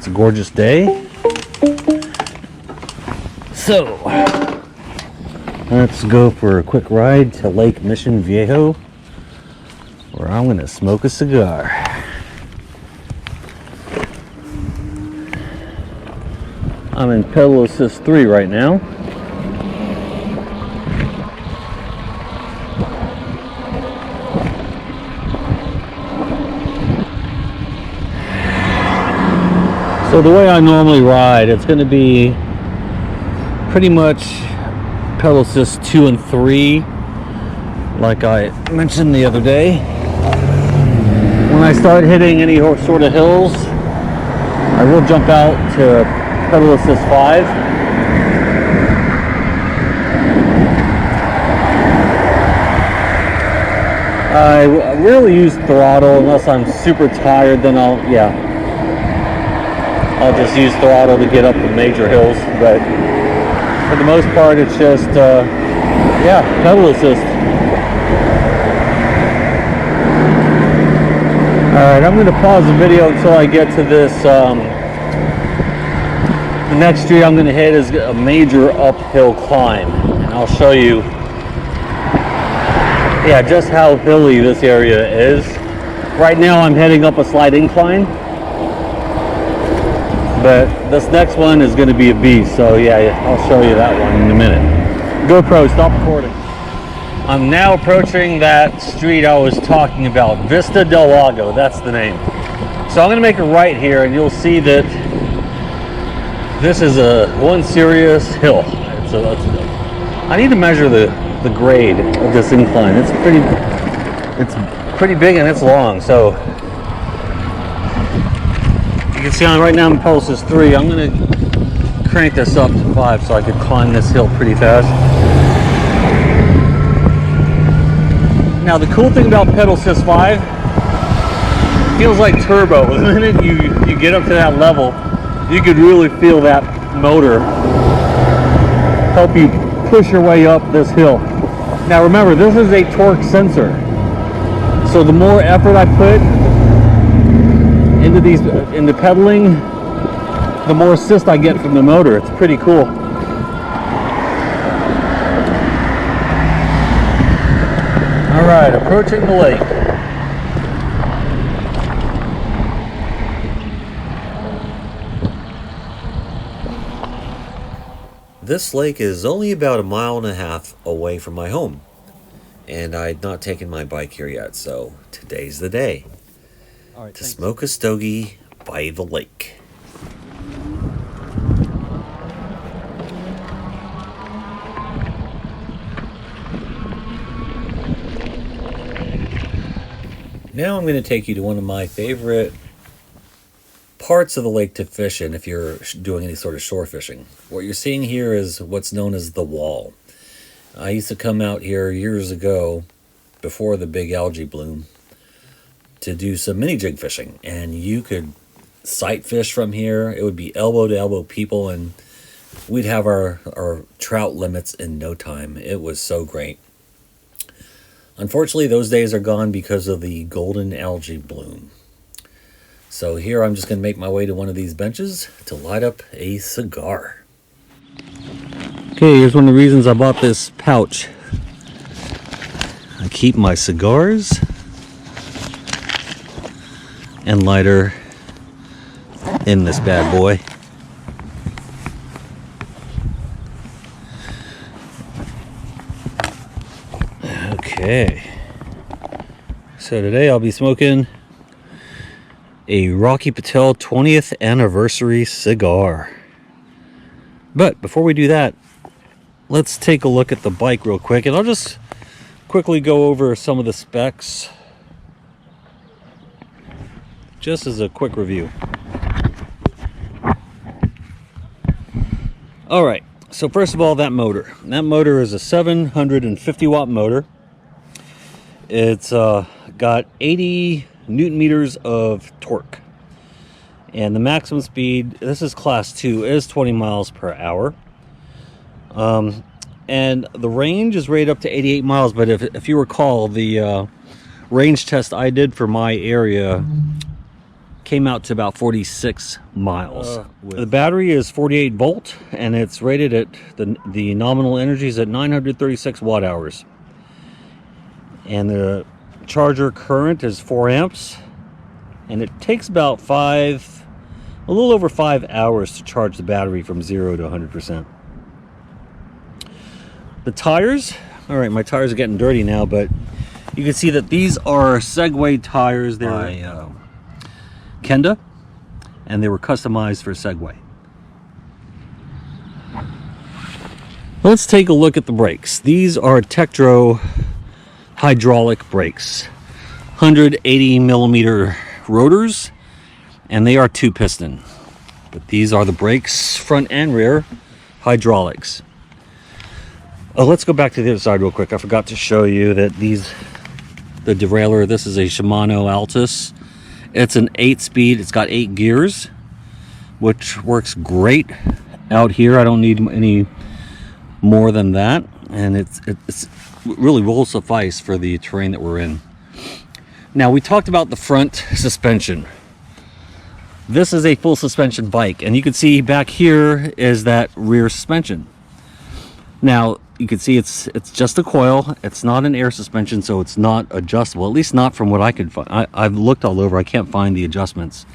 It's a gorgeous day. So, let's go for a quick ride to Lake Mission Viejo, where I'm going to smoke a cigar. I'm in pedal assist 3 right now. So the way I normally ride, it's going to be pretty much pedal assist 2 and 3, like I mentioned the other day. When I start hitting any sort of hills, I will jump out to pedal assist 5. I rarely use throttle unless I'm super tired, then I'll just use throttle to get up the major hills, but for the most part it's just pedal assist. Alright, I'm going to pause the video until I get to this. The next street I'm going to hit is a major uphill climb, and I'll show you just how hilly this area is. Right now I'm heading up a slight incline, but this next one is going to be a beast, so I'll show you that one in a minute. GoPro, stop recording. I'm now approaching that street I was talking about, Vista del Lago, that's the name. So I'm going to make a right here, and you'll see that this is one serious hill. I need to measure the grade of this incline. It's pretty big and it's long, so you can see right now I'm pedal assist 3. I'm going to crank this up to 5 so I could climb this hill pretty fast. Now the cool thing about pedal assist 5, it feels like turbo. The minute you get up to that level, you could really feel that motor help you push your way up this hill. Now remember, this is a torque sensor, so the more effort I put into pedaling, the more assist I get from the motor. It's pretty cool. Alright, approaching the lake. This lake is only about 1.5 miles away from my home, and I'd not taken my bike here yet, so today's the day. All right, to smoke a stogie by the lake. Now I'm going to take you to one of my favorite parts of the lake to fish in if you're doing any sort of shore fishing. What you're seeing here is what's known as the wall. I used to come out here years ago, before the big algae bloom, to do some mini jig fishing, and you could sight fish from here. It would be elbow to elbow people, and we'd have our trout limits in no time. It was so great. Unfortunately, those days are gone because of the golden algae bloom. So here I'm just going to make my way to one of these benches to light up a cigar. Okay, here's one of the reasons I bought this pouch. I keep my cigars and lighter in this bad boy. Okay, so today I'll be smoking a Rocky Patel 20th anniversary cigar. But before we do that, let's take a look at the bike real quick, and I'll just quickly go over some of the specs just as a quick review. All right, so first of all, that motor is a 750 watt motor. It's got 80 Newton meters of torque, and the maximum speed, this is class 2, is 20 miles per hour. And the range is rated up to 88 miles, but if you recall, the range test I did for my area came out to about 46 miles. The battery is 48 volt, and it's rated at the nominal energy is at 936 watt hours. And the charger current is 4 amps, and it takes about a little over 5 hours to charge the battery from 0 to 100%. The tires, all right, my tires are getting dirty now, but you can see that these are Segway tires. They're by Kenda, and they were customized for Segway. Let's take a look at the brakes. These are Tektro hydraulic brakes, 180 millimeter rotors, and they are 2-piston. But these are the brakes, front and rear, hydraulics. Let's go back to the other side real quick. I forgot to show you that the derailleur, this is a Shimano Altus. It's an 8-speed, it's got 8 gears, which works great out here. I don't need any more than that, and it's really will suffice for the terrain that we're in. Now, we talked about the front suspension. This is a full suspension bike, and you can see back here is that rear suspension. Now, you can see it's just a coil. It's not an air suspension, so it's not adjustable, at least not from what I could find. I've looked all over. I can't find the adjustments.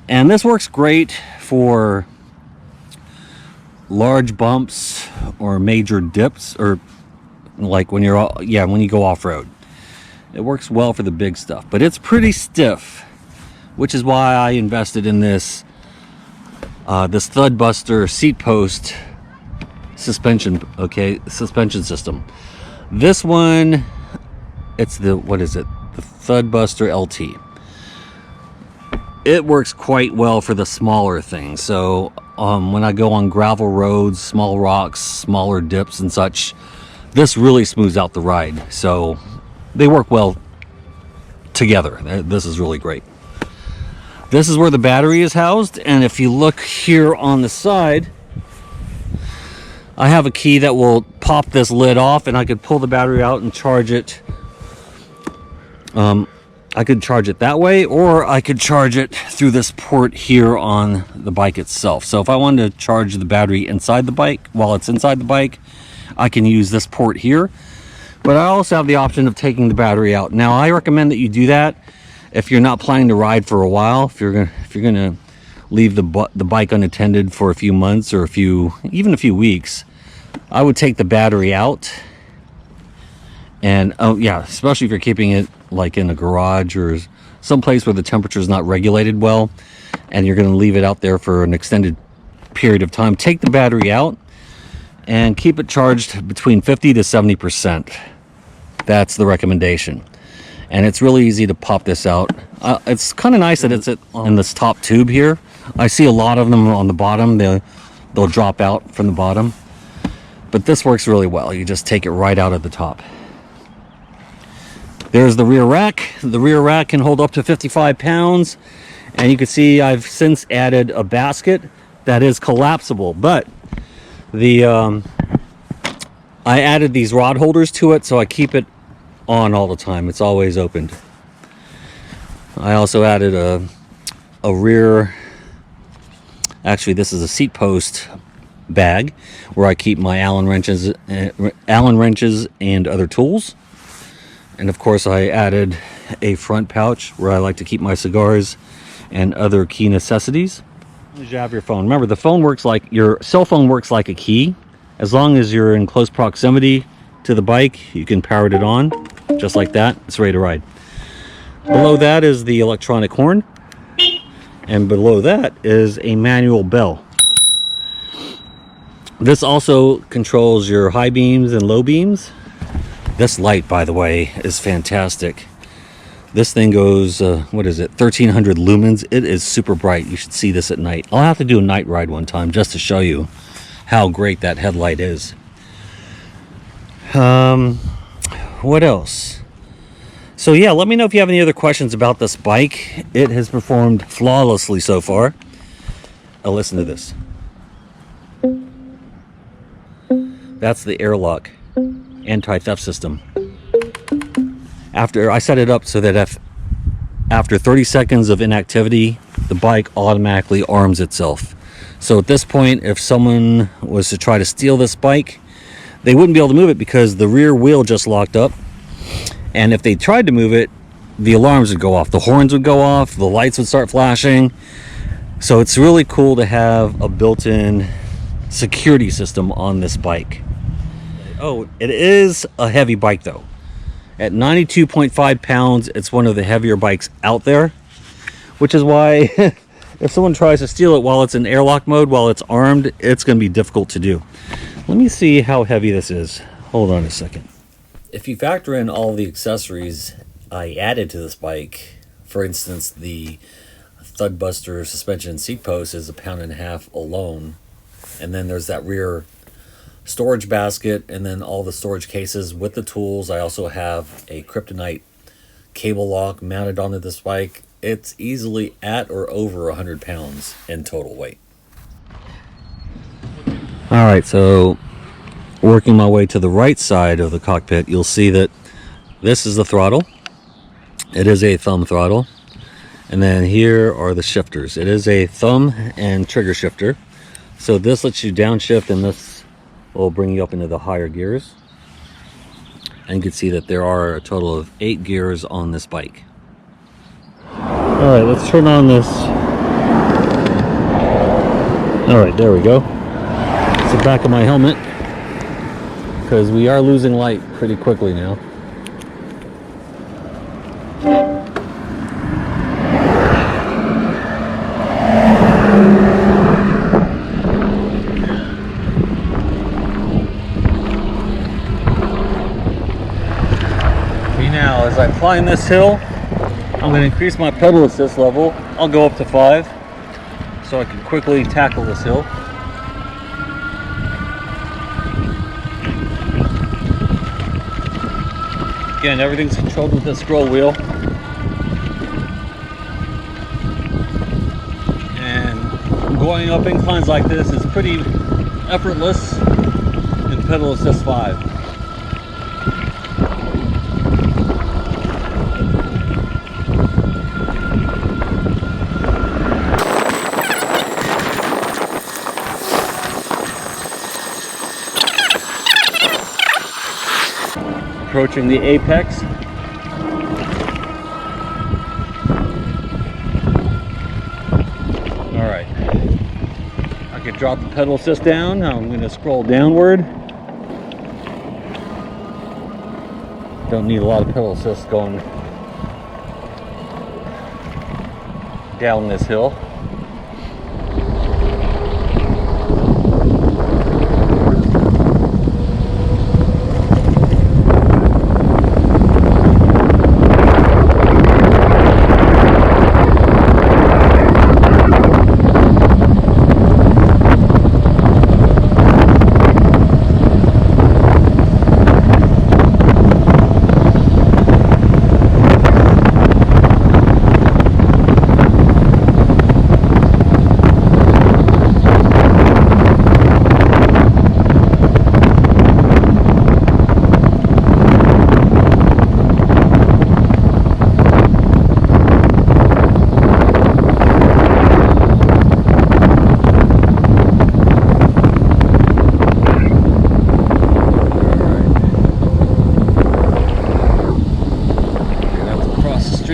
And this works great for large bumps or major dips, or like when when you go off-road. It works well for the big stuff, but it's pretty stiff, which is why I invested in this Thud Buster seat post suspension system. This one, it's the Thud Buster LT. It works quite well for the smaller things. So when I go on gravel roads, small rocks, smaller dips and such, this really smooths out the ride. So they work well together. This is really great. This is where the battery is housed, and if you look here on the side, I have a key that will pop this lid off, and I could pull the battery out and charge it. I could charge it that way, or I could charge it through this port here on the bike itself. So if I wanted to charge the battery inside the bike, while it's inside the bike, I can use this port here. But I also have the option of taking the battery out. Now, I recommend that you do that if you're not planning to ride for a while. If you're gonna leave the bike unattended for a few months or even a few weeks, I would take the battery out. And especially if you're keeping it like in a garage or someplace where the temperature is not regulated well, and you're going to leave it out there for an extended period of time, take the battery out and keep it charged between 50 to 70%. That's the recommendation. And it's really easy to pop this out. It's kind of nice that it's in this top tube here. I see a lot of them on the bottom. They'll drop out from the bottom. But this works really well. You just take it right out at the top. There's the rear rack. The rear rack can hold up to 55 pounds. And you can see I've since added a basket that is collapsible. But I added these rod holders to it, so I keep it on all the time. It's always opened. I also added a rear, actually this is a seat post bag where I keep my Allen wrenches and other tools. And of course I added a front pouch where I like to keep my cigars and other key necessities. You have your phone. Remember, the phone works like your cell phone works like a key. As long as you're in close proximity to the bike, you can power it on just like that. It's ready to ride. Below that is the electronic horn, and below that is a manual bell. This also controls your high beams and low beams. This light, by the way, is fantastic. This thing goes, 1300 lumens. It is super bright. You should see this at night. I'll have to do a night ride one time just to show you how great that headlight is. What else? So yeah, let me know if you have any other questions about this bike. It has performed flawlessly so far. Now listen to this. That's the airlock anti-theft system. After I set it up so that after 30 seconds of inactivity, the bike automatically arms itself. So at this point, if someone was to try to steal this bike, they wouldn't be able to move it because the rear wheel just locked up. And if they tried to move it, the alarms would go off, the horns would go off, the lights would start flashing. So it's really cool to have a built-in security system on this bike. Oh, it is a heavy bike though. At 92.5 pounds, it's one of the heavier bikes out there, which is why if someone tries to steal it while it's in airlock mode, while it's armed, it's going to be difficult to do. Let me see how heavy this is. Hold on a second. If you factor in all the accessories I added to this bike, for instance, the Thudbuster suspension and seat post is 1.5 pounds alone, and then there's that rear storage basket, and then all the storage cases with the tools. I also have a kryptonite cable lock mounted onto this bike. It's easily at or over 100 pounds in total weight. All right, so working my way to the right side of the cockpit, you'll see that this is the throttle. It is a thumb throttle. And then here are the shifters. It is a thumb and trigger shifter. So this lets you downshift, and this will bring you up into the higher gears. And you can see that there are a total of 8 gears on this bike. All right, let's turn on this. All right, there we go. It's the back of my helmet, because we are losing light pretty quickly now. Now, as I climb this hill, I'm going to increase my pedal assist level. I'll go up to 5 so I can quickly tackle this hill. Again, everything's controlled with the scroll wheel. And going up inclines like this is pretty effortless in pedal assist 5. Approaching the apex. All right, I could drop the pedal assist down. Now I'm going to scroll downward. Don't need a lot of pedal assist going down this hill.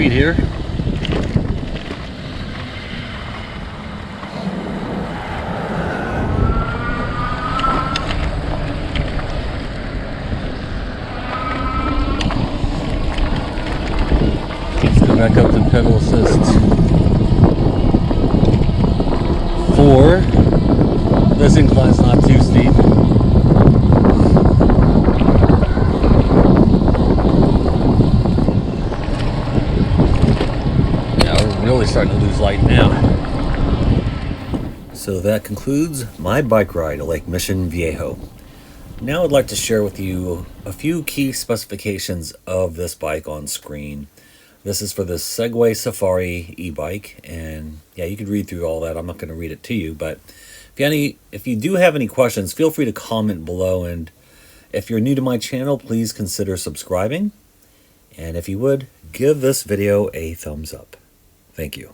Here. Let's go back up to pedal assist 4. This incline's not too steep. Really starting to lose light now. So that concludes my bike ride to Lake Mission Viejo. Now I'd like to share with you a few key specifications of this bike on screen. This is for the Segway Xafari e-bike, and yeah, you could read through all that. I'm not going to read it to you, but if you do have any questions, feel free to comment below, and if you're new to my channel, please consider subscribing. And if you would, give this video a thumbs up. Thank you.